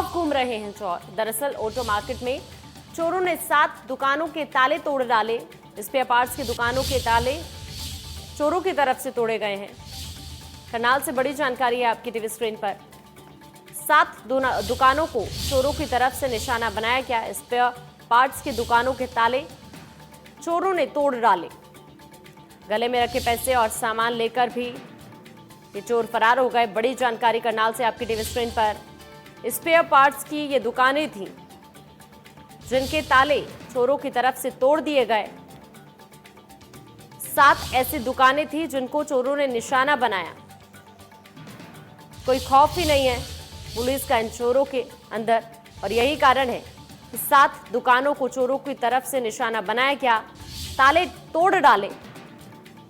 बेखौफ घूम रहे हैं चोर। दरअसल ऑटो मार्केट में चोरों ने 7 दुकानों के ताले तोड़ डाले। स्पेयर पार्ट्स की दुकानों के ताले चोरों की तरफ से तोड़े गए हैं। करनाल से बड़ी जानकारी है आपकी टीवी स्क्रीन पर। 7 दुकानों को चोरों की तरफ से निशाना बनाया गया। स्पेयर पार्ट्स की दुकानों के ताले चोरों ने तोड़ डाले। गले में रखे पैसे और सामान लेकर भी ये चोर फरार हो गए। बड़ी जानकारी करनाल से आपकी टीवी स्क्रीन पर। स्पेयर पार्ट्स की ये दुकानें थीं जिनके ताले चोरों की तरफ से तोड़ दिए गए। 7 ऐसी दुकानें थी जिनको चोरों ने निशाना बनाया। कोई खौफ ही नहीं है पुलिस का इन चोरों के अंदर, और यही कारण है कि 7 दुकानों को चोरों की तरफ से निशाना बनाया गया। ताले तोड़ डाले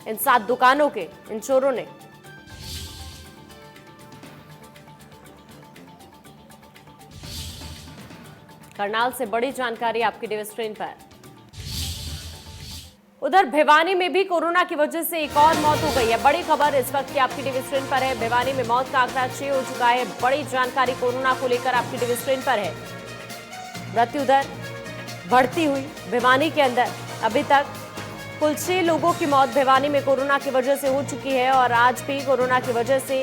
इन 7 दुकानों के इन चोरों ने। करनाल से बड़ी जानकारी आपकी टीवी स्क्रीन पर। उधर भिवानी में भी कोरोना की वजह से एक और मौत हो गई है। बड़ी खबर इस वक्त की आपकी टीवी स्क्रीन पर है। भिवानी में मौत का आंकड़ा 6 हो चुका है। बड़ी जानकारी कोरोना को लेकर आपकी टीवी स्क्रीन पर है। मृत्यु दर बढ़ती हुई भिवानी के अंदर अभी तक कुल 6 लोगों की मौत भिवानी में कोरोना की वजह से हो चुकी है, और आज भी कोरोना की वजह से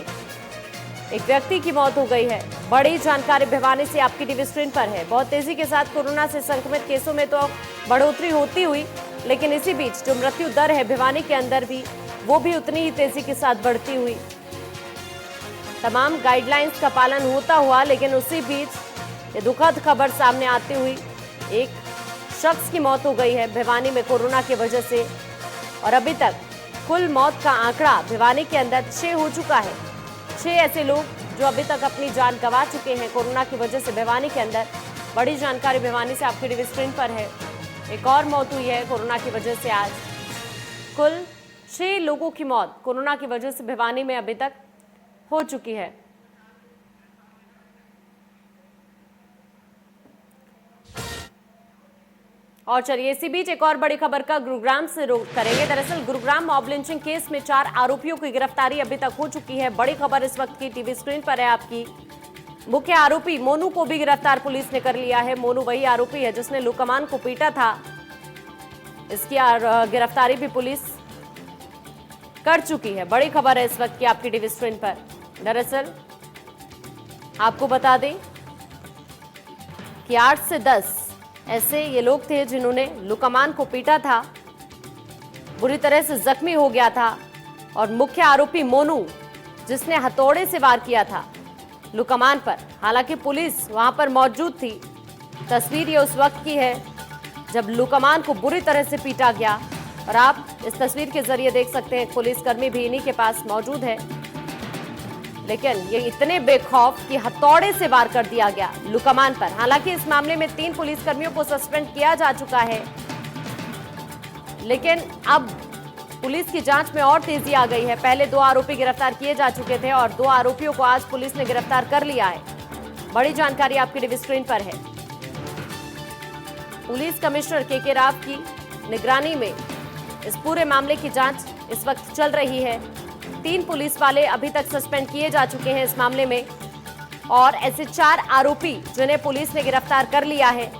एक व्यक्ति की मौत हो गई है। बड़ी जानकारी भिवानी से आपकी टीवी स्क्रीन पर है। बहुत तेजी के साथ कोरोना से संक्रमित केसों में तो बढ़ोतरी होती हुई, लेकिन इसी बीच जो मृत्यु दर है भिवानी के अंदर भी, वो भी उतनी ही तेजी के साथ बढ़ती हुई। तमाम गाइडलाइंस का पालन होता हुआ, लेकिन उसी बीच ये दुखद खबर सामने आती हुई एक शख्स की मौत हो गई है भिवानी में कोरोना की वजह से, और अभी तक कुल मौत का आंकड़ा भिवानी के अंदर 6 हो चुका है। 6 ऐसे लोग जो अभी तक अपनी जान गंवा चुके हैं कोरोना की वजह से भिवानी के अंदर। बड़ी जानकारी भिवानी से आपकी टीवी स्क्रीन पर है। एक और मौत हुई है कोरोना की वजह से आज। कुल 6 लोगों की मौत कोरोना की वजह से भिवानी में अभी तक हो चुकी है। और चलिए इसी बीच एक और बड़ी खबर का गुरुग्राम से रुख करेंगे। दरअसल गुरुग्राम मॉब लिंचिंग केस में 4 आरोपियों की गिरफ्तारी अभी तक हो चुकी है। बड़ी खबर इस वक्त की टीवी स्क्रीन पर है आपकी। मुख्य आरोपी मोनू को भी गिरफ्तार पुलिस ने कर लिया है। मोनू वही आरोपी है जिसने लुकमान को पीटा था। इसकी गिरफ्तारी भी पुलिस कर चुकी है। बड़ी खबर है इस वक्त की आपकी टीवी स्क्रीन पर। दरअसल आपको बता दें कि 8 से 10 ऐसे ये लोग थे जिन्होंने लुकमान को पीटा था, बुरी तरह से जख्मी हो गया था, और मुख्य आरोपी मोनू जिसने हथौड़े से वार किया था लुकमान पर। हालांकि पुलिस वहां पर मौजूद थी। तस्वीर ये उस वक्त की है जब लुकमान को बुरी तरह से पीटा गया, और आप इस तस्वीर के जरिए देख सकते हैं पुलिसकर्मी भी इन्हीं के पास मौजूद है। लेकिन ये इतने बेखौफ कि हथौड़े से वार कर दिया गया लुकमान पर। हालांकि इस मामले में 3 पुलिसकर्मियों को सस्पेंड किया जा चुका है, लेकिन अब पुलिस की जांच में और तेजी आ गई है। पहले 2 आरोपी गिरफ्तार किए जा चुके थे और 2 आरोपियों को आज पुलिस ने गिरफ्तार कर लिया है। बड़ी जानकारी आपकी टीवी स्क्रीन पर है। पुलिस कमिश्नर के राव की निगरानी में इस पूरे मामले की जांच इस वक्त चल रही है। 3 पुलिस वाले अभी तक सस्पेंड किए जा चुके हैं इस मामले में, और ऐसे 4 आरोपी जिन्हें पुलिस ने गिरफ्तार कर लिया है।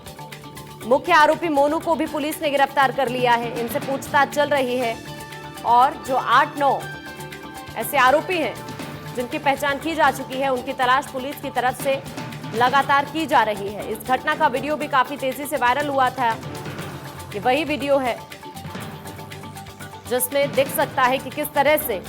मुख्य आरोपी मोनू को भी पुलिस ने गिरफ्तार कर लिया है। इनसे पूछताछ चल रही है, और जो 8-9 ऐसे आरोपी हैं जिनकी पहचान की जा चुकी है, उनकी तलाश पुलिस की तरफ से लगातार की जा रही है। इस घटना का वीडियो भी काफी तेजी से वायरल हुआ था। ये वही वीडियो है जिसमें दिख सकता है कि किस तरह से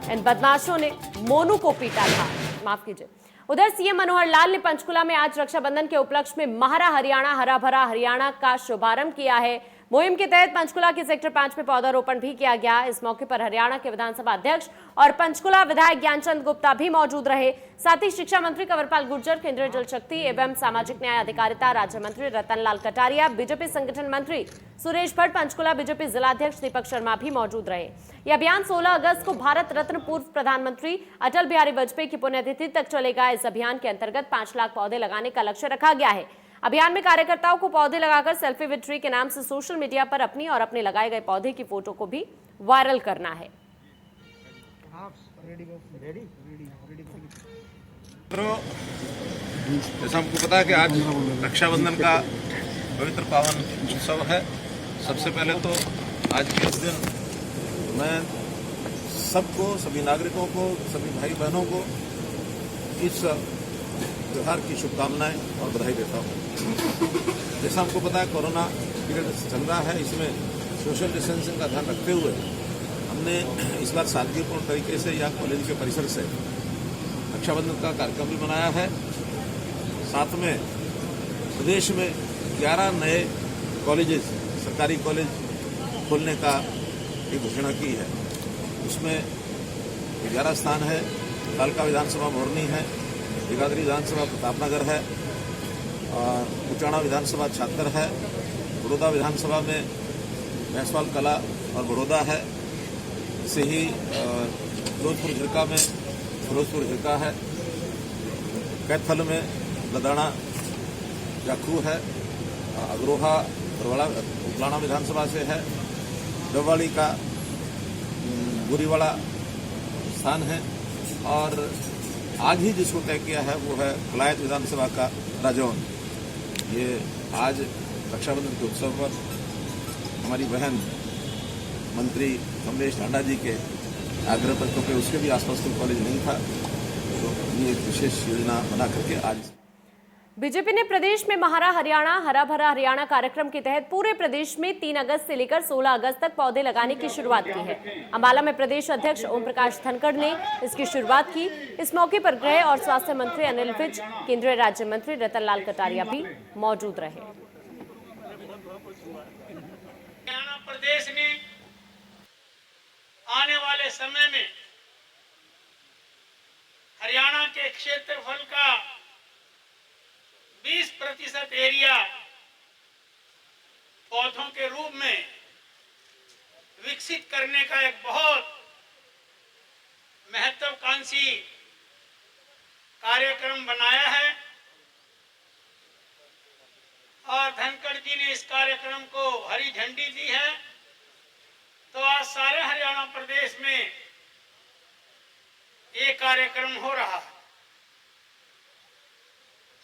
इन बदमाशों ने मोनू को पीटा था। माफ कीजिए। उधर सीएम मनोहर लाल ने पंचकुला में आज रक्षाबंधन के उपलक्ष्य में महारा हरियाणा हरा भरा हरियाणा का शुभारंभ किया है। मुहिम के तहत पंचकुला के सेक्टर 5 में पौधारोपण भी किया गया। इस मौके पर हरियाणा के विधानसभा अध्यक्ष और पंचकुला विधायक ज्ञानचंद गुप्ता भी मौजूद रहे। साथ ही शिक्षा मंत्री कंवरपाल गुर्जर, केंद्रीय जल शक्ति एवं सामाजिक न्याय अधिकारिता राज्य मंत्री रतनलाल कटारिया, बीजेपी संगठन मंत्री सुरेश भट्ट, पंचकुला बीजेपी जिलाध्यक्ष दीपक शर्मा भी मौजूद रहे। यह अभियान 16 अगस्त को भारत रत्न पूर्व प्रधानमंत्री अटल बिहारी वाजपेयी की पुण्यतिथि तक चलेगा। इस अभियान के अंतर्गत 5 लाख पौधे लगाने का लक्ष्य रखा गया है। अभियान में कार्यकर्ताओं को पौधे लगाकर सेल्फी विद ट्री के नाम से सोशल मीडिया पर अपनी और अपने लगाए गए पौधे की फोटो को भी वायरल करना है। तो जैसा हमको पता है कि आज रक्षाबंधन का पवित्र पावन उत्सव है। सबसे पहले तो आज के इस दिन मैं सबको, सभी नागरिकों को, सभी भाई बहनों को इस त्योहार की शुभकामनाएं और बधाई देता हूं। जैसा हमको पता है कोरोना पीरियड चल रहा है, इसमें सोशल डिस्टेंसिंग का ध्यान रखते हुए हमने इस बार सादगीपूर्ण तरीके से यहाँ कॉलेज के परिसर से रक्षाबंधन का कार्यक्रम भी बनाया है। साथ में प्रदेश में 11 नए कॉलेजेस, सरकारी कॉलेज खोलने का एक घोषणा की है। उसमें 11 स्थान है। कालका विधानसभा मोरनी है, जगाधरी विधानसभा प्रतापनगर है, और कुचाणा विधानसभा छात्र है, बड़ौदा विधानसभा में भैंसवाल कला और बड़ौदा है। इसे ही फिरोजपुर झिरका में फिरोजपुर झिरका है, कैथल में लदाना जाखू है, अग्रोहा उगलाना विधानसभा से है, देववाड़ी का बुरीवाड़ा स्थान है, और आज ही जिसको तय किया है वो है कलायत विधानसभा का राजौन। ये आज रक्षाबंधन के उत्सव पर हमारी बहन मंत्री कमलेश ढांडा जी के आग्रह पर, क्योंकि उसके भी आसपास कोई कॉलेज नहीं था, तो ये एक विशेष योजना बना करके आज बीजेपी ने प्रदेश में महारा हरियाणा, हरा भरा हरियाणा कार्यक्रम के तहत पूरे प्रदेश में 3 अगस्त से लेकर 16 अगस्त तक पौधे लगाने की शुरुआत की है। अंबाला में प्रदेश अध्यक्ष ओम प्रकाश धनखड़ ने इसकी शुरुआत की। इस मौके पर गृह और स्वास्थ्य मंत्री अनिल विज, केंद्रीय राज्य मंत्री रतन लाल कटारिया भी मौजूद रहे। हरियाणा प्रदेश ने आने वाले समय में हरियाणा के क्षेत्रफल का 20% एरिया पौधों के रूप में विकसित करने का एक बहुत महत्वाकांक्षी कार्यक्रम बनाया है, और धनखड़ जी ने इस कार्यक्रम को हरी झंडी दी है। तो आज सारे हरियाणा प्रदेश में ये कार्यक्रम हो रहा है।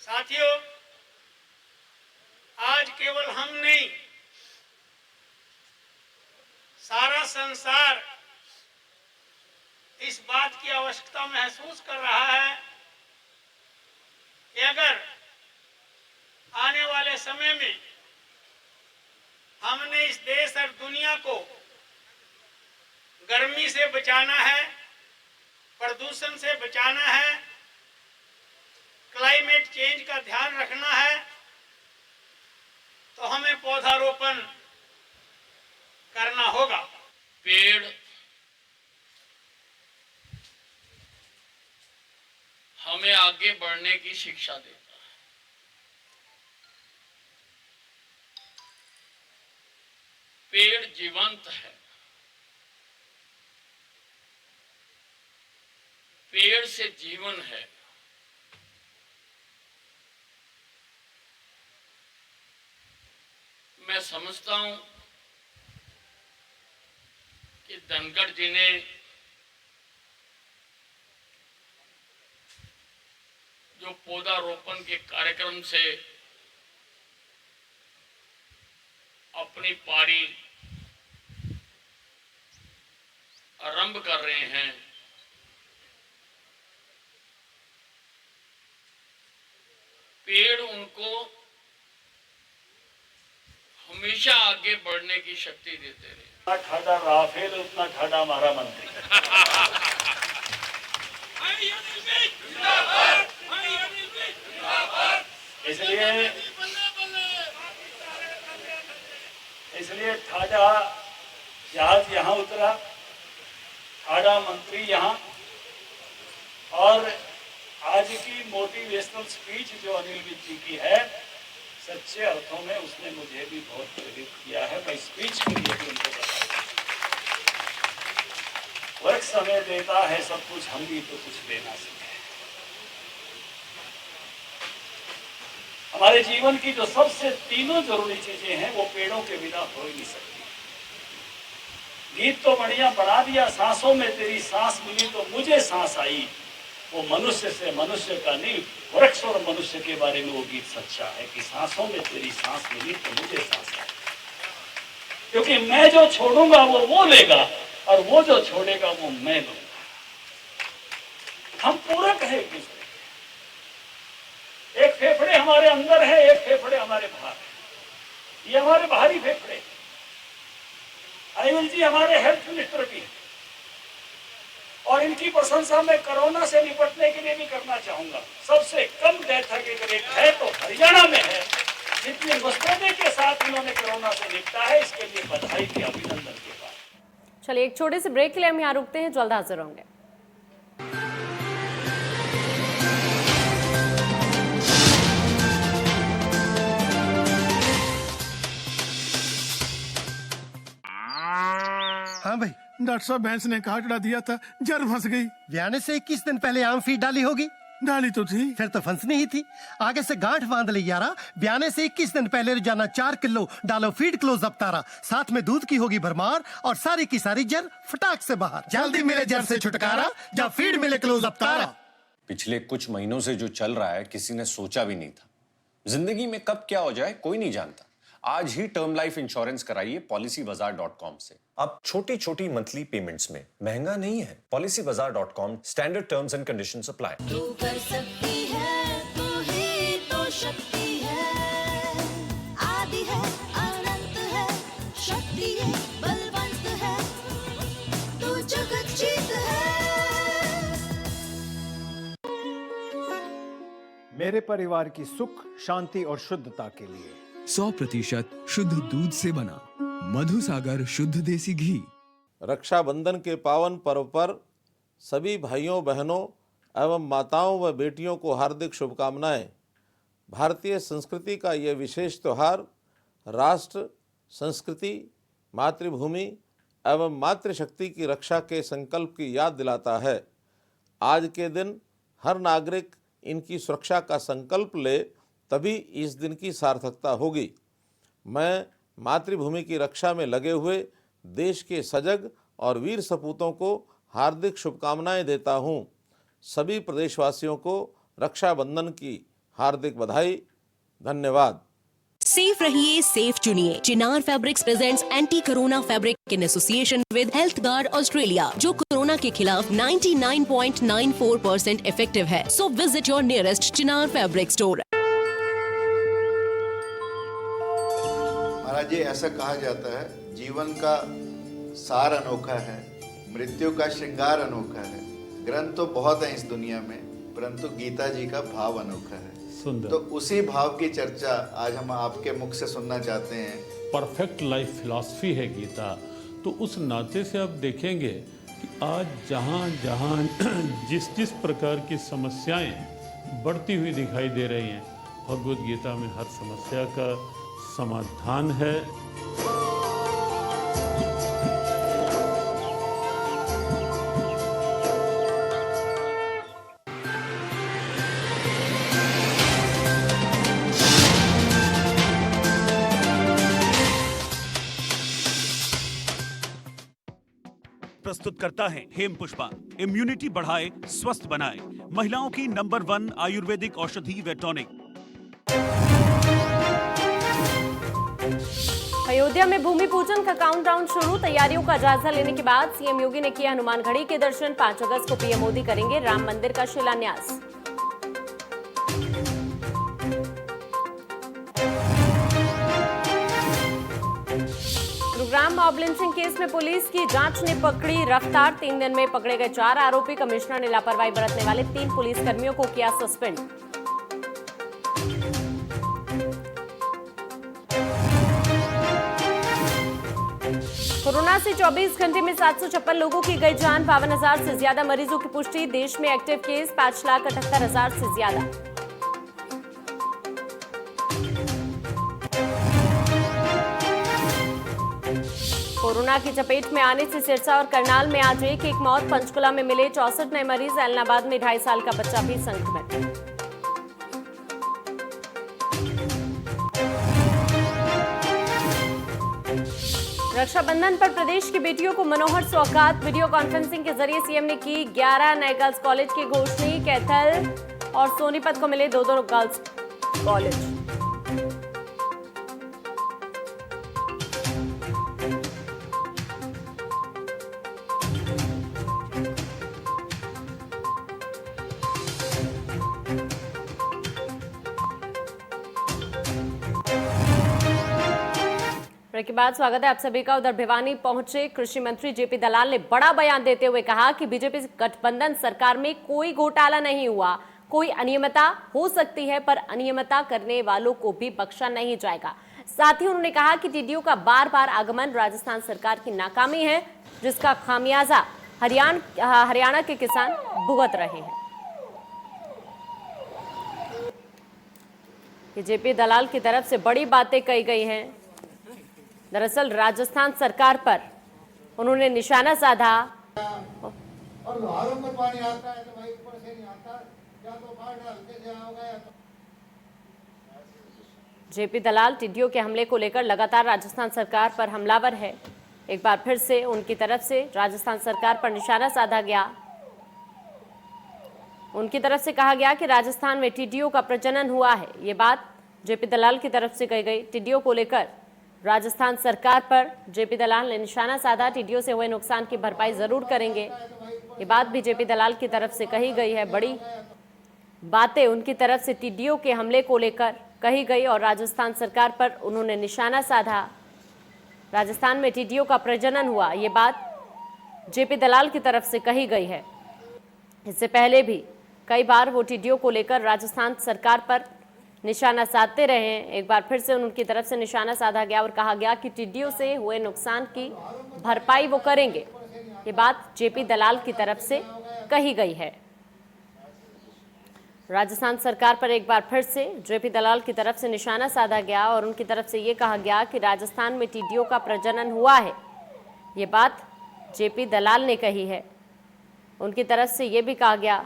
साथियों, आज केवल हम नहीं, सारा संसार इस बात की आवश्यकता महसूस कर रहा है कि अगर आने वाले समय में हमने इस देश और दुनिया को गर्मी से बचाना है, प्रदूषण से बचाना है, क्लाइमेट चेंज का ध्यान रखना है, तो हमें पौधारोपण करना होगा। पेड़ हमें आगे बढ़ने की शिक्षा देता है। पेड़ जीवंत है। पेड़ से जीवन है। मैं समझता हूं कि धनखड़ जी ने जो पौधारोपण के कार्यक्रम से अपनी पारी आरंभ कर रहे हैं, पेड़ उनको हमेशा आगे बढ़ने की शक्ति देते रहे। जितना ठाडा राफेल उतना ठाडा हमारा मंत्री। इसलिए ठाडा जहाज यहाँ उतरा, ठाडा मंत्री यहाँ, और आज की मोटिवेशनल स्पीच जो अनिल विज जी की है, सच्चे अर्थों में उसने मुझे भी बहुत प्रेरित किया है। मैं स्पीच के लिए भी उनको बताऊं, वर्क समय देता है सब कुछ, हम भी तो कुछ देना सीखे। हमारे जीवन की जो सबसे तीनों जरूरी चीजें हैं वो पेड़ों के बिना हो ही नहीं सकती। गीत तो बढ़िया बना दिया, सांसों में तेरी सांस मिली तो मुझे सांस आई, वो मनुष्य से मनुष्य का नहीं, वृक्ष और मनुष्य के बारे में वो गीत सच्चा है कि सांसों में तेरी सांस मिली तो मुझे सांस है, क्योंकि मैं जो छोड़ूंगा वो लेगा और वो जो छोड़ेगा वो मैं लूंगा। हम पूरक है एक दूसरे के। एक फेफड़े हमारे अंदर है, एक फेफड़े हमारे बाहर है। ये हमारे बाहरी फेफड़े। अनिल जी हमारे हेल्थ मिनिस्टर भी हैं और इनकी प्रशंसा मैं कोरोना से निपटने के लिए भी करना चाहूंगा। सबसे कम डेथ रेट है तो हरियाणा में है। जितने मस्तूदे के साथ इन्होंने कोरोना से निपटा है, इसके लिए बधाई के अभिनंदन के बाद। चलिए एक छोटे से ब्रेक के लिए हम यहाँ रुकते हैं, जल्द हाजिर होंगे। हाँ भाई, डॉक्टर साहब भैंस ने कहा चढ़ा दिया था, जर फंस गई। ब्याने से 21 दिन पहले आम फीड डाली होगी। डाली तो थी, फिर तो फंसनी ही थी। आगे से गांठ बांध ली यारा। ब्याने से 21 दिन पहले रोजाना 4 किलो डालो फीड क्लोज अप तारा। साथ में दूध की होगी भरमार और सारी की सारी जर फटाक से बाहर। जल्दी मिले जर से छुटकारा, जब फीड मिले क्लोज अप तारा। पिछले कुछ महीनों से जो चल रहा है किसी ने सोचा भी नहीं था। जिंदगी में कब क्या हो जाए कोई नहीं जानता। आज ही टर्म लाइफ इंश्योरेंस कराइए policybazaar.com से। अब छोटी छोटी मंथली पेमेंट्स में महंगा नहीं है। policybazaar.com, standard terms and conditions apply. तू कर सकती है, तू ही तो शक्ति है। आदि है, अनंत है, शक्ति है, बलवंत है, तू जगत जीत है। मेरे परिवार की सुख, शांति और शुद्धता के लिए 100% शुद्ध दूध से बना मधुसागर शुद्ध देसी घी। रक्षाबंधन के पावन पर्व पर सभी भाइयों बहनों एवं माताओं व बेटियों को हार्दिक शुभकामनाएं। भारतीय संस्कृति का यह विशेष त्यौहार राष्ट्र, संस्कृति, मातृभूमि एवं मातृशक्ति की रक्षा के संकल्प की याद दिलाता है। आज के दिन हर नागरिक इनकी सुरक्षा का संकल्प ले, तभी इस दिन की सार्थकता होगी। मैं मातृभूमि की रक्षा में लगे हुए देश के सजग और वीर सपूतों को हार्दिक शुभकामनाएं देता हूं। सभी प्रदेशवासियों को रक्षाबंधन की हार्दिक बधाई। धन्यवाद। सेफ रहिए, सेफ चुनिए। Chinar fabrics presents anti corona fabric in association with health guard Australia, जो कोरोना के खिलाफ 99.94% इफेक्टिव है। So visit your nearest Chinar fabric store. Maharaj ji, ऐसा कहा जाता है जीवन का सार अनोखा है, मृत्यु का श्रृंगार अनोखा है। ग्रंथ तो बहुत है इस दुनिया में, परंतु गीता जी का भाव अनोखा है। सुंदर। तो उसी भाव की चर्चा आज हम आपके मुख से सुनना चाहते हैं। परफेक्ट लाइफ फिलॉसफी है गीता। तो उस नाते से आप देखेंगे कि आज जहाँ जहाँ जिस प्रकार की समस्याएं बढ़ती हुई दिखाई दे रही हैं, भगवद गीता में हर समस्या का समाधान है। प्रस्तुत करता है हेम पुष्पा। इम्यूनिटी बढ़ाए, स्वस्थ बनाए, महिलाओं की नंबर 1 आयुर्वेदिक औषधि व टॉनिक। अयोध्या में भूमि पूजन का काउंटडाउन शुरू। तैयारियों का जायजा लेने के बाद सीएम योगी ने किया हनुमानगढ़ी के दर्शन। 5 अगस्त को पीएम मोदी करेंगे राम मंदिर का शिलान्यास। गुरुग्राम मॉब लिंचिंग केस में पुलिस की जांच ने पकड़ी रफ्तार। 3 दिन में पकड़े गए 4 आरोपी। कमिश्नर ने लापरवाही बरतने वाले 3 पुलिसकर्मियों को किया सस्पेंड। कोरोना से 24 घंटे में 756 लोगों की गई जान। 52,000 से ज्यादा मरीजों की पुष्टि। देश में एक्टिव केस 5,78,000 से ज्यादा। कोरोना की चपेट में आने से सिरसा और करनाल में आज एक मौत। पंचकुला में मिले 64 नए मरीज। ऐलनाबाद में 2.5 साल का बच्चा भी संक्रमित। रक्षाबंधन पर प्रदेश की बेटियों को मनोहर सौगात। वीडियो कॉन्फ्रेंसिंग के जरिए सीएम ने की 11 नए गर्ल्स कॉलेज की घोषणा। कैथल और सोनीपत को मिले 2 गर्ल्स कॉलेज। के बाद स्वागत है आप सभी का। उधर भिवानी पहुंचे कृषि मंत्री जेपी दलाल ने बड़ा बयान देते हुए कहा कि बीजेपी गठबंधन सरकार में कोई घोटाला नहीं हुआ। कोई अनियमितता हो सकती है पर अनियमितता करने वालों को भी बख्शा नहीं जाएगा। साथ ही उन्होंने कहा कि टीडीओ का बार बार आगमन राजस्थान सरकार की नाकामी है, जिसका खामियाजा हरियाणा के किसान भुगत रहे हैं। जेपी दलाल की तरफ से बड़ी बातें कही गई हैं। दरअसल राजस्थान सरकार पर उन्होंने निशाना साधा। और लोहारों में पानी आता है तो भाई ऊपर से नहीं आता, या तो बाढ़ डालते जाओगे या तो। जेपी दलाल टिड्डियों के हमले को लेकर लगातार राजस्थान सरकार पर हमलावर है। एक बार फिर से उनकी तरफ से राजस्थान सरकार पर निशाना साधा गया। उनकी तरफ से कहा गया कि राजस्थान में टिड्डियों का प्रजनन हुआ है। ये बात जेपी दलाल की तरफ से कही गई। टिड्डियों को लेकर राजस्थान सरकार पर जेपी दलाल ने निशाना साधा। टिड्डियों से हुए नुकसान की भरपाई जरूर करेंगे। ये बात भी जेपी दलाल की तरफ से कही गई है। बड़ी बातें उनकी तरफ से टिड्डियों के हमले को लेकर कही गई और राजस्थान सरकार पर उन्होंने निशाना साधा। राजस्थान में टिड्डियों का प्रजनन हुआ, ये बात जेपी दलाल की तरफ से कही गई है। इससे पहले भी कई बार वो टिड्डियों को लेकर राजस्थान सरकार पर निशाना साधते रहे हैं। एक बार फिर से उनकी तरफ से निशाना साधा गया और कहा गया कि टिड्डियों से हुए नुकसान की भरपाई वो करेंगे। ये बात जेपी दलाल की तरफ से कही गई है। राजस्थान सरकार पर एक बार फिर से जेपी दलाल की तरफ से निशाना साधा गया और उनकी तरफ से ये कहा गया कि राजस्थान में टिड्डियों का प्रजनन हुआ है। ये बात जेपी दलाल ने कही है। उनकी तरफ से ये भी कहा गया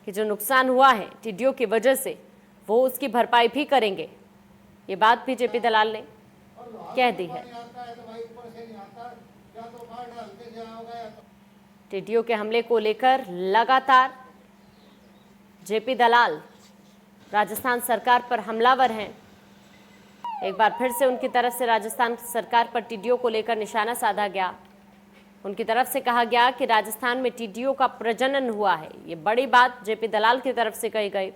कि जो नुकसान हुआ है टिड्डियों की वजह से वो उसकी भरपाई भी करेंगे। ये बात भी जेपी दलाल ने कह दी है। टिड्डियों के हमले को लेकर लगातार जेपी दलाल राजस्थान सरकार पर हमलावर हैं। एक बार फिर से उनकी तरफ से राजस्थान सरकार पर टिड्डियों को लेकर निशाना साधा गया। उनकी तरफ से कहा गया कि राजस्थान में टिड्डियों का प्रजनन हुआ है। ये बड़ी बात जेपी दलाल की तरफ से कही गई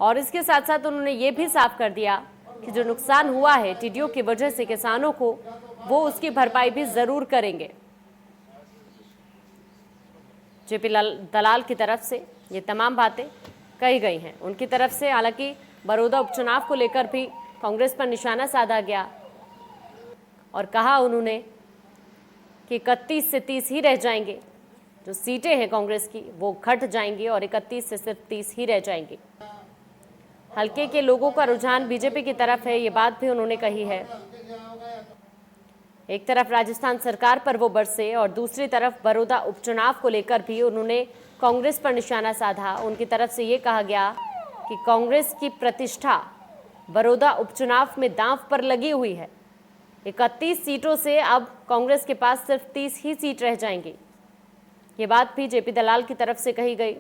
और इसके साथ साथ उन्होंने ये भी साफ कर दिया कि जो नुकसान हुआ है टिड्डियों की वजह से किसानों को, वो उसकी भरपाई भी जरूर करेंगे। जेपी दलाल की तरफ से ये तमाम बातें कही गई हैं। उनकी तरफ से हालांकि बड़ौदा उपचुनाव को लेकर भी कांग्रेस पर निशाना साधा गया और कहा उन्होंने कि 31 से 30 ही रह जाएंगे। जो सीटें हैं कांग्रेस की वो घट जाएंगी और 31 से सिर्फ 30 ही रह जाएंगी। हल्के के लोगों का रुझान बीजेपी की तरफ है, ये बात भी उन्होंने कही है। एक तरफ राजस्थान सरकार पर वो बरसे और दूसरी तरफ बड़ौदा उपचुनाव को लेकर भी उन्होंने कांग्रेस पर निशाना साधा। उनकी तरफ से ये कहा गया कि कांग्रेस की प्रतिष्ठा बड़ौदा उपचुनाव में दांव पर लगी हुई है। 31 सीटों से अब कांग्रेस के पास सिर्फ 30 ही सीट रह जाएंगी। ये बात भी जेपी दलाल की तरफ से कही गई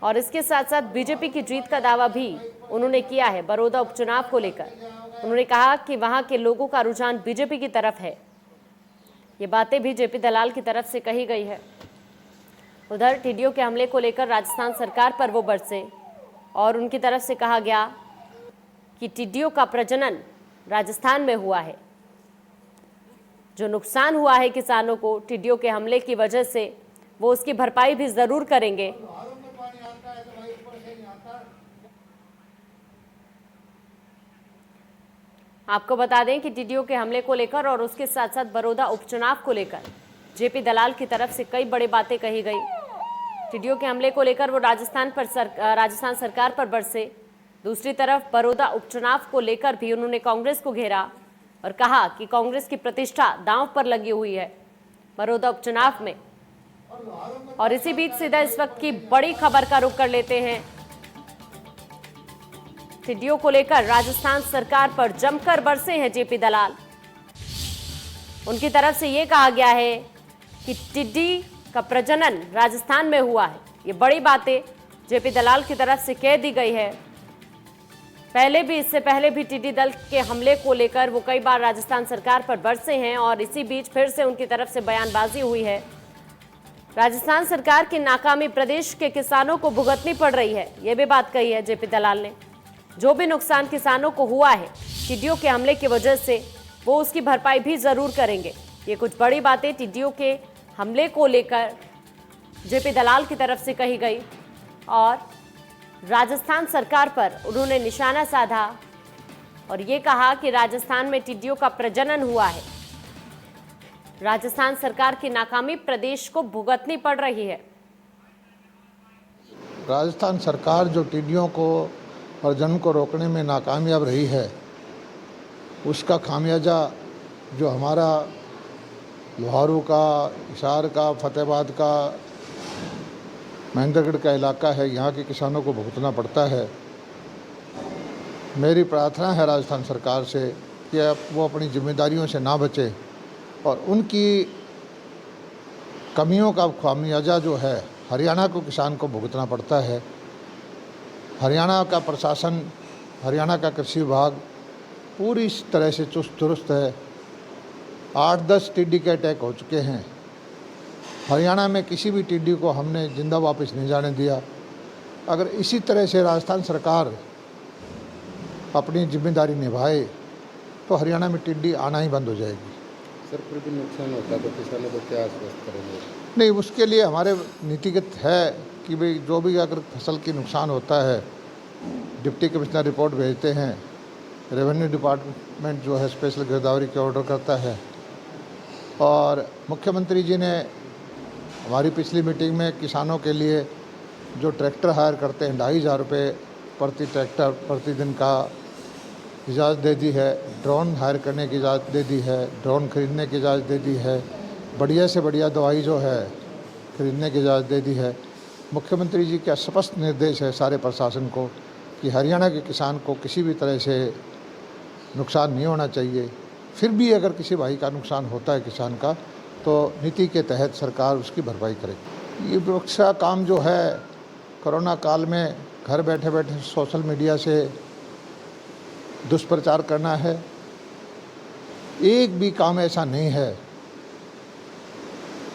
और इसके साथ साथ बीजेपी की जीत का दावा भी उन्होंने किया है। बड़ौदा उपचुनाव को लेकर उन्होंने कहा कि वहां के लोगों का रुझान बीजेपी की तरफ है। ये बातें भी जेपी दलाल की तरफ से कही गई है। उधर टिड्डियों के हमले को लेकर राजस्थान सरकार पर वो बरसे और उनकी तरफ से कहा गया कि टिड्डियों का प्रजनन राजस्थान में हुआ है। जो नुकसान हुआ है किसानों को टिड्डियों के हमले की वजह से, वो उसकी भरपाई भी जरूर करेंगे। आपको बता दें कि टिड्डियों के हमले को लेकर और उसके साथ साथ बड़ौदा उपचुनाव को लेकर जेपी दलाल की तरफ से कई बड़ी बातें कही गई। टिड्डियों के हमले को लेकर वो राजस्थान सरकार पर बरसे। दूसरी तरफ बड़ौदा उपचुनाव को लेकर भी उन्होंने कांग्रेस को घेरा और कहा कि कांग्रेस की प्रतिष्ठा दांव पर लगी हुई है बड़ौदा उपचुनाव में। और इसी बीच सीधा इस वक्त की बड़ी खबर का रुख कर लेते हैं। टिड्डियों को लेकर राजस्थान सरकार पर जमकर बरसे हैं जेपी दलाल। उनकी तरफ से ये कहा गया है कि टिड्डी का प्रजनन राजस्थान में हुआ है। ये बड़ी बातें जेपी दलाल की तरफ से कह दी गई है। इससे पहले भी टिड्डी दल के हमले को लेकर वो कई बार राजस्थान सरकार पर बरसे हैं और इसी बीच फिर से उनकी तरफ से बयानबाजी हुई है। राजस्थान सरकार की नाकामी प्रदेश के किसानों को भुगतनी पड़ रही है, ये भी बात कही है जेपी दलाल ने। जो भी नुकसान किसानों को हुआ है टिड्डियों के हमले की वजह से, वो उसकी भरपाई भी जरूर करेंगे। ये कुछ बड़ी बातें टिड्डियों के हमले को लेकर जेपी दलाल की तरफ से कही गई और राजस्थान सरकार पर उन्होंने निशाना साधा और ये कहा कि राजस्थान में टिड्डियों का प्रजनन हुआ है। राजस्थान सरकार की नाकामी प्रदेश को भुगतनी पड़ रही है। राजस्थान सरकार जो टिड्डियों को और जन्म को रोकने में नाकामयाब रही है, उसका खामियाजा जो हमारा लोहारू का, हिसार का, फतेहाबाद का, महेंद्रगढ़ का इलाका है, यहाँ के किसानों को भुगतना पड़ता है। मेरी प्रार्थना है राजस्थान सरकार से कि वो अपनी जिम्मेदारियों से ना बचे और उनकी कमियों का खामियाजा जो है हरियाणा को किसान को भुगतना पड़ता है। हरियाणा का प्रशासन, हरियाणा का कृषि विभाग पूरी तरह से चुस्त दुरुस्त है। 8-10 टिड्डी के अटैक हो चुके हैं। हरियाणा में किसी भी टिड्डी को हमने जिंदा वापस नहीं जाने दिया। अगर इसी तरह से राजस्थान सरकार अपनी जिम्मेदारी निभाए तो हरियाणा में टिड्डी आना ही बंद हो जाएगी। सर, फिर भी नुकसान होता है तो किसानों को क्या आश्वस्त करेंगे? नहीं, उसके लिए हमारे नीतिगत है कि भाई जो भी अगर फसल की नुकसान होता है, डिप्टी कमिश्नर रिपोर्ट भेजते हैं, रेवेन्यू डिपार्टमेंट जो है स्पेशल गिरदावरी के ऑर्डर करता है और मुख्यमंत्री जी ने हमारी पिछली मीटिंग में किसानों के लिए जो ट्रैक्टर हायर करते हैं 2,500 रुपये प्रति ट्रैक्टर प्रतिदिन का इजाज़त दे दी है। ड्रोन हायर करने की इजाज़त दे दी है, ड्रोन खरीदने की इजाज़त दे दी है, बढ़िया से बढ़िया दवाई जो है खरीदने की इजाज़त दे दी है। मुख्यमंत्री जी का स्पष्ट निर्देश है सारे प्रशासन को कि हरियाणा के किसान को किसी भी तरह से नुकसान नहीं होना चाहिए। फिर भी अगर किसी भाई का नुकसान होता है किसान का, तो नीति के तहत सरकार उसकी भरपाई करेगी। ये विपक्ष का काम जो है कोरोना काल में घर बैठे बैठे सोशल मीडिया से दुष्प्रचार करना है। एक भी काम ऐसा नहीं है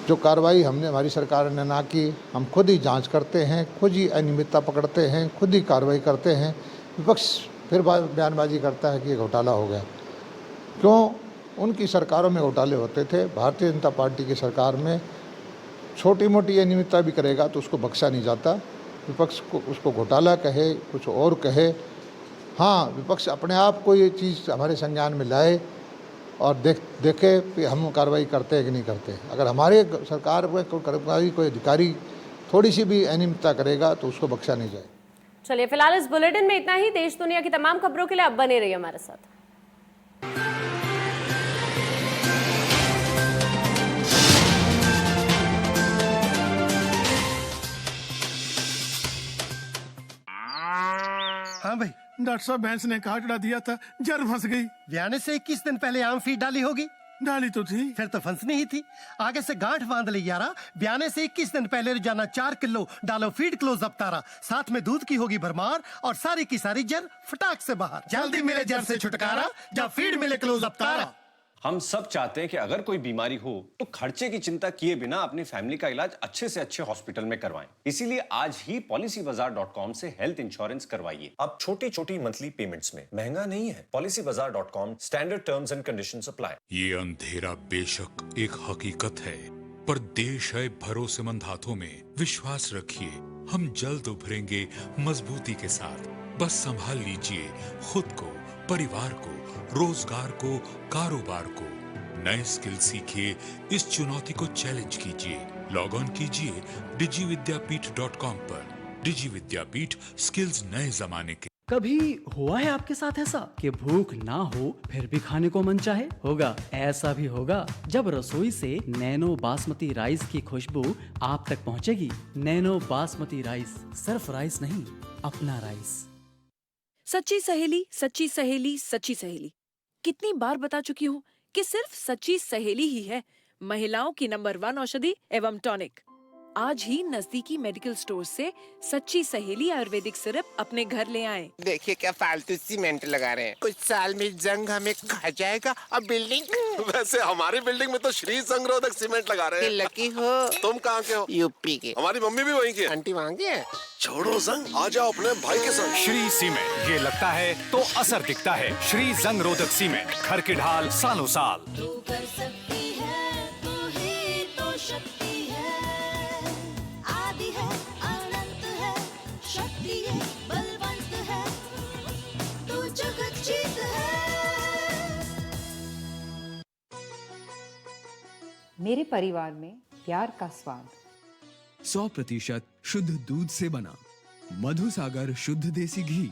जो कार्रवाई हमारी सरकार ने ना की। हम खुद ही जांच करते हैं, खुद ही अनियमितता पकड़ते हैं, खुद ही कार्रवाई करते हैं। विपक्ष फिर बयानबाजी करता है कि ये घोटाला हो गया। क्यों? उनकी सरकारों में घोटाले होते थे। भारतीय जनता पार्टी की सरकार में छोटी मोटी अनियमितता भी करेगा तो उसको बख्शा नहीं जाता। विपक्ष को उसको घोटाला कहे, कुछ और कहे, हाँ, विपक्ष अपने आप को ये चीज़ हमारे संज्ञान में लाए और देखे कि हम कार्रवाई करते हैं कि नहीं करते। अगर हमारे सरकार में कोई कर्मचारी, कोई अधिकारी थोड़ी सी भी अनियमितता करेगा तो उसको बख्शा नहीं जाए। चलिए, फिलहाल इस बुलेटिन में इतना ही। देश दुनिया की तमाम खबरों के लिए आप बने रहिए हमारे साथ। हाँ भाई, डॉक्टर साहब भैंस ने काटड़ा दिया था, जर फंस गई। ब्याने से 21 दिन पहले आम फीड डाली होगी। डाली तो थी, फिर तो फंसनी ही थी। आगे से गांठ बांध ली यारा। ब्याने से 21 दिन पहले रोजाना 4 किलो डालो फीड क्लोज अप तारा। साथ में दूध की होगी भरमार और सारी की सारी जर फटाक से बाहर। जल्दी मिले जर से छुटकारा, जब फीड मिले क्लोज अप तारा। हम सब चाहते हैं कि अगर कोई बीमारी हो तो खर्चे की चिंता किए बिना अपनी फैमिली का इलाज अच्छे से अच्छे हॉस्पिटल में करवाएं। इसीलिए आज ही policybazaar.com से हेल्थ इंश्योरेंस करवाइए। अब छोटी छोटी मंथली पेमेंट्स में महंगा नहीं है। policybazaar.com, standard terms and conditions apply. ये अंधेरा बेशक एक हकीकत है, पर देश है भरोसेमंद हाथों में। विश्वास रखिए, हम जल्द उभरेंगे मजबूती के साथ। बस संभाल लीजिए खुद को, परिवार को, रोजगार को, कारोबार को। नए स्किल सीखिए, इस चुनौती को चैलेंज कीजिए। लॉग ऑन कीजिए digividyapith.com पर। डिजी विद्यापीठ, स्किल्स नए जमाने के। कभी हुआ है आपके साथ ऐसा कि भूख ना हो फिर भी खाने को मन चाहे? होगा, ऐसा भी होगा जब रसोई से नैनो बासमती राइस की खुशबू आप तक पहुंचेगी। नैनो बासमती राइस सिर्फ राइस नहीं, अपना राइस। सच्ची सहेली, सच्ची सहेली, सच्ची सहेली। कितनी बार बता चुकी हूँ कि सिर्फ सच्ची सहेली ही है महिलाओं की नंबर 1 औषधि एवं टॉनिक। आज ही नजदीकी मेडिकल स्टोर से सच्ची सहेली आयुर्वेदिक सिरप अपने घर ले आएं। देखिए क्या फालतू सीमेंट लगा रहे हैं, कुछ साल में जंग हमें खा जाएगा और बिल्डिंग। वैसे हमारी बिल्डिंग में तो श्री संगरोधक सीमेंट लगा रहे हैं। लकी हो। तुम कहाँ के हो? यूपी के। हमारी मम्मी भी वहीं की है। आंटी वहाँ की है। छोड़ो संग, आ जाओ अपने भाई के संग। श्री सीमेंट, ये लगता है तो असर दिखता है। श्री जंग रोधक सीमेंट, घर की ढाल सालों साल। तू कर सकती है, तू ही तो शक्ति है। आदि है, अनंत है, शक्ति है, बलवंत है, तू जगत जीत है। मेरे परिवार में प्यार का स्वाद 100% शुद्ध दूध से बना मधुसागर शुद्ध देसी घी।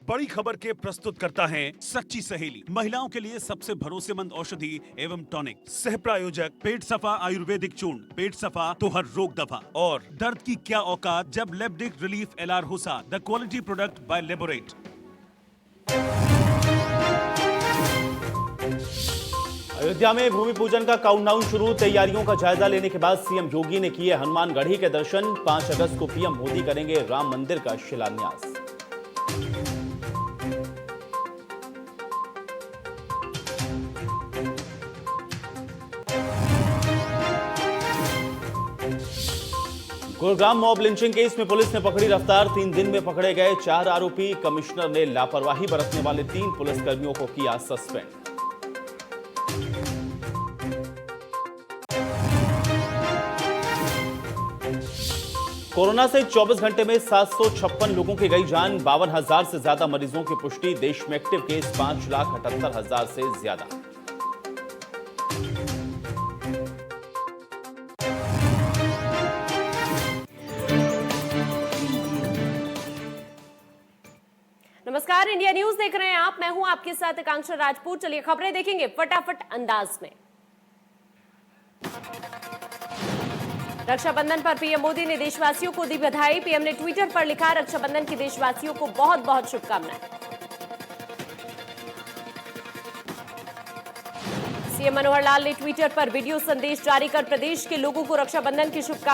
बड़ी खबर के प्रस्तुत करता है सच्ची सहेली, महिलाओं के लिए सबसे भरोसेमंद औषधि एवं टॉनिक। सह प्रायोजक पेट सफा आयुर्वेदिक चूर्ण, पेट सफा तो हर रोग दफा। और दर्द की क्या औकात जब लेब्डिक रिलीफ एलआर होसा, द क्वालिटी प्रोडक्ट बाय लेबोरेट। अयोध्या में भूमि पूजन का काउंटडाउन शुरू। तैयारियों का जायजा लेने के बाद सीएम योगी ने किए हनुमानगढ़ी के दर्शन। 5 अगस्त को पीएम मोदी करेंगे राम मंदिर का शिलान्यास। गुरुग्राम मॉब लिंचिंग केस में पुलिस ने पकड़ी रफ्तार। 3 दिन में पकड़े गए 4 आरोपी। कमिश्नर ने लापरवाही बरतने वाले 3 पुलिसकर्मियों को किया सस्पेंड। कोरोना से 24 घंटे में 756 लोगों की गई जान। 52,000 से ज्यादा मरीजों की पुष्टि। देश में एक्टिव केस 5,78,000 से ज्यादा। नमस्कार, इंडिया न्यूज देख रहे हैं आप। मैं हूं आपके साथ आकांक्षा राजपूत। चलिए खबरें देखेंगे फटाफट अंदाज में। रक्षाबंधन पर पीएम मोदी ने देशवासियों को दी बधाई। पीएम ने ट्विटर पर लिखा, रक्षाबंधन की देशवासियों को बहुत बहुत शुभकामनाएं। सीएम मनोहर लाल ने ट्विटर पर वीडियो संदेश जारी कर प्रदेश के लोगों को रक्षाबंधन की शुभकामनाएं